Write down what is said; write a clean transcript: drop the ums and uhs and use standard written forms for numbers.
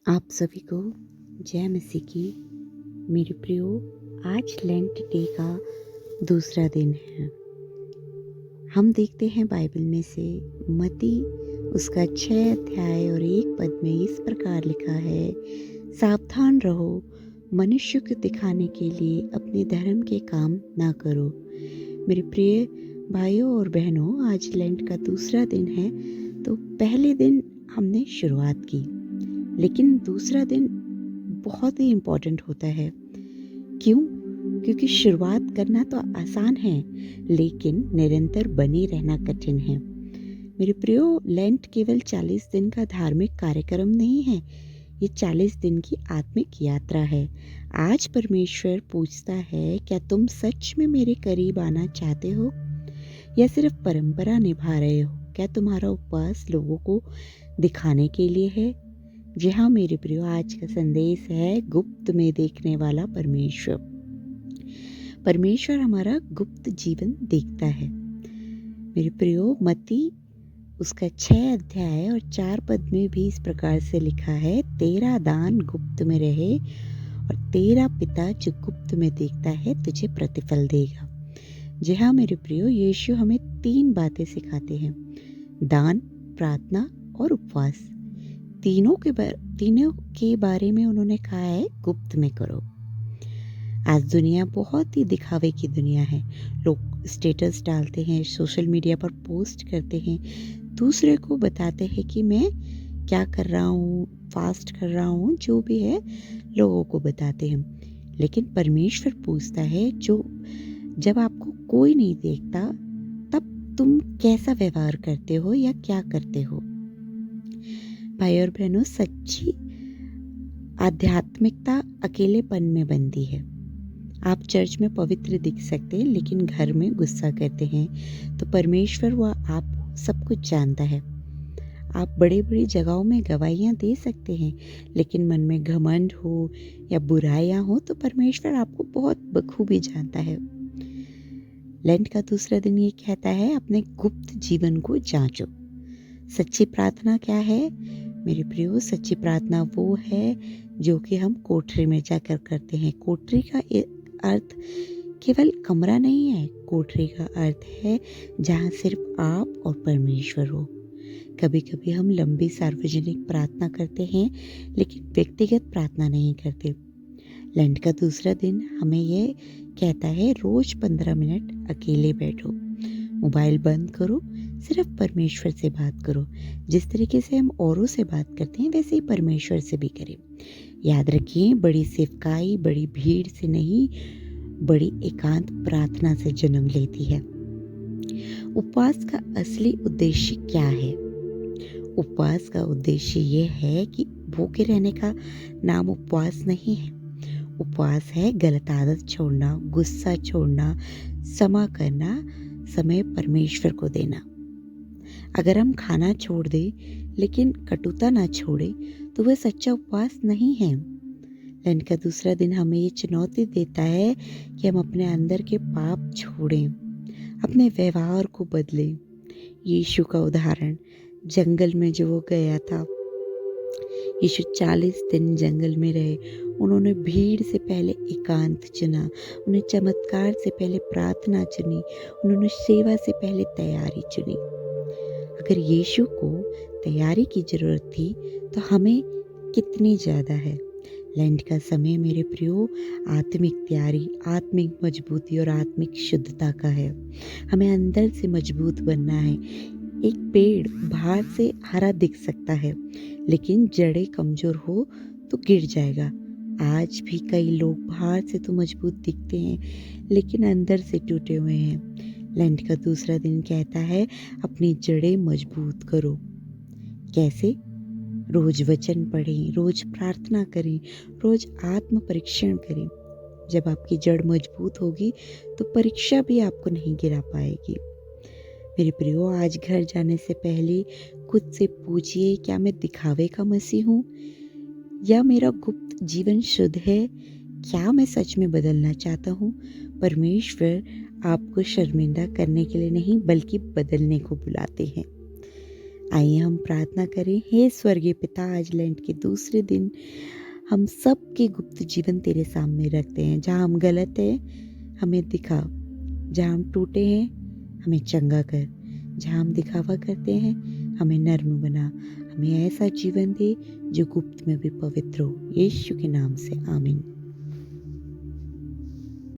आप सभी को जय मसीह की। मेरे प्रियो, आज लेंट डे का दूसरा दिन है। हम देखते हैं बाइबल में से मत्ती उसका 6 अध्याय और 1 पद में इस प्रकार लिखा है, सावधान रहो, मनुष्य को दिखाने के लिए अपने धर्म के काम ना करो। मेरे प्रिय भाइयों और बहनों, आज लेंट का दूसरा दिन है। तो पहले दिन हमने शुरुआत की, लेकिन दूसरा दिन बहुत ही इम्पोर्टेंट होता है। क्यों? क्योंकि शुरुआत करना तो आसान है, लेकिन निरंतर बने रहना कठिन है। मेरे प्रियो, लेंट केवल 40 दिन का धार्मिक कार्यक्रम नहीं है, ये 40 दिन की आत्मिक यात्रा है। आज परमेश्वर पूछता है, क्या तुम सच में मेरे करीब आना चाहते हो या सिर्फ परंपरा निभा रहे हो? क्या तुम्हारा उपवास लोगों को दिखाने के लिए है? जी हाँ मेरे प्रियो, आज का संदेश है गुप्त में देखने वाला परमेश्वर। परमेश्वर हमारा गुप्त जीवन देखता है। मेरे प्रियो, मत्ती उसका 6 अध्याय और 4 पद में भी इस प्रकार से लिखा है, तेरा दान गुप्त में रहे और तेरा पिता जो गुप्त में देखता है तुझे प्रतिफल देगा। जी हाँ मेरे प्रियो, यीशु हमें 3 बातें सिखाते हैं, दान, प्रार्थना और उपवास। तीनों के बारे में उन्होंने कहा है गुप्त में करो। आज दुनिया बहुत ही दिखावे की दुनिया है। लोग स्टेटस डालते हैं, सोशल मीडिया पर पोस्ट करते हैं, दूसरे को बताते हैं कि मैं क्या कर रहा हूँ, फास्ट कर रहा हूँ, जो भी है लोगों को बताते हैं। लेकिन परमेश्वर पूछता है, जब आपको कोई नहीं देखता तब तुम कैसा व्यवहार करते हो या क्या करते हो? भाई और बहनों, सच्ची आध्यात्मिकता अकेलेपन में बनती है। आप चर्च में पवित्र दिख सकते हैं, लेकिन घर में गुस्सा करते हैं, तो परमेश्वर वह आप सब कुछ जानता है। आप बड़ी बड़ी जगहों में गवाहियाँ दे सकते हैं, लेकिन मन में घमंड हो या बुराइयाँ हो तो परमेश्वर आपको बहुत बखूबी जानता है। लेंट का दूसरा दिन ये कहता है, अपने गुप्त जीवन को जांचो। सच्ची प्रार्थना क्या है मेरे प्रियो? सच्ची प्रार्थना वो है जो कि हम कोठरी में जाकर करते हैं। कोठरी का अर्थ केवल कमरा नहीं है, कोठरी का अर्थ है जहाँ सिर्फ आप और परमेश्वर हो। कभी कभी हम लंबी सार्वजनिक प्रार्थना करते हैं, लेकिन व्यक्तिगत प्रार्थना नहीं करते। लेंट का दूसरा दिन हमें ये कहता है, रोज 15 मिनट अकेले बैठो, मोबाइल बंद करो, सिर्फ परमेश्वर से बात करो। जिस तरीके से हम औरों से बात करते हैं, वैसे ही परमेश्वर से भी करें। याद रखिए, बड़ी सेवकाई बड़ी भीड़ से नहीं, बड़ी एकांत प्रार्थना से जन्म लेती है। उपवास का असली उद्देश्य क्या है? उपवास का उद्देश्य ये है कि भूखे रहने का नाम उपवास नहीं है। उपवास है गलत आदत छोड़ना, गुस्सा छोड़ना, क्षमा करना, समय परमेश्वर को देना। अगर हम खाना छोड़ दें लेकिन कटुता ना छोड़े तो वह सच्चा उपवास नहीं है। लेंट का दूसरा दिन हमें ये चुनौती देता है कि हम अपने अंदर के पाप छोड़ें, अपने व्यवहार को बदलें। यीशु का उदाहरण, जंगल में जो वो गया था, यीशु 40 दिन जंगल में रहे। उन्होंने भीड़ से पहले एकांत चुना, उन्हें चमत्कार से पहले प्रार्थना चुनी, उन्होंने सेवा से पहले तैयारी चुनी। अगर यीशु को तैयारी की जरूरत थी तो हमें कितनी ज़्यादा है। लेंट का समय मेरे प्रियो आत्मिक तैयारी, आत्मिक मजबूती और आत्मिक शुद्धता का है। हमें अंदर से मजबूत बनना है। एक पेड़ बाहर से हरा दिख सकता है, लेकिन जड़ें कमज़ोर हो तो गिर जाएगा। आज भी कई लोग बाहर से तो मजबूत दिखते हैं, लेकिन अंदर से टूटे हुए हैं। लेंट का दूसरा दिन कहता है, अपनी जड़ें मजबूत करो। कैसे? रोज वचन पढ़ें, रोज प्रार्थना करें, रोज आत्म परीक्षण करें। जब आपकी जड़ मजबूत होगी तो परीक्षा भी आपको नहीं गिरा पाएगी। मेरे प्रियो, आज घर जाने से पहले खुद से पूछिए, क्या मैं दिखावे का मसीह हूँ या मेरा गुप्त जीवन शुद्ध है? क्या मैं सच में बदलना चाहता हूँ? परमेश्वर आपको शर्मिंदा करने के लिए नहीं, बल्कि बदलने को बुलाते हैं। आइए हम प्रार्थना करें। हे स्वर्गीय पिता, आज लैंड के दूसरे दिन हम सब के गुप्त जीवन तेरे सामने रखते हैं। जहाँ हम गलत हैं हमें दिखा, जहाँ हम टूटे हैं हमें चंगा कर, जहाँ हम दिखावा करते हैं हमें नर्म बना। हमें ऐसा जीवन दे जो गुप्त में भी पवित्र हो। यीशु के नाम से आमीन।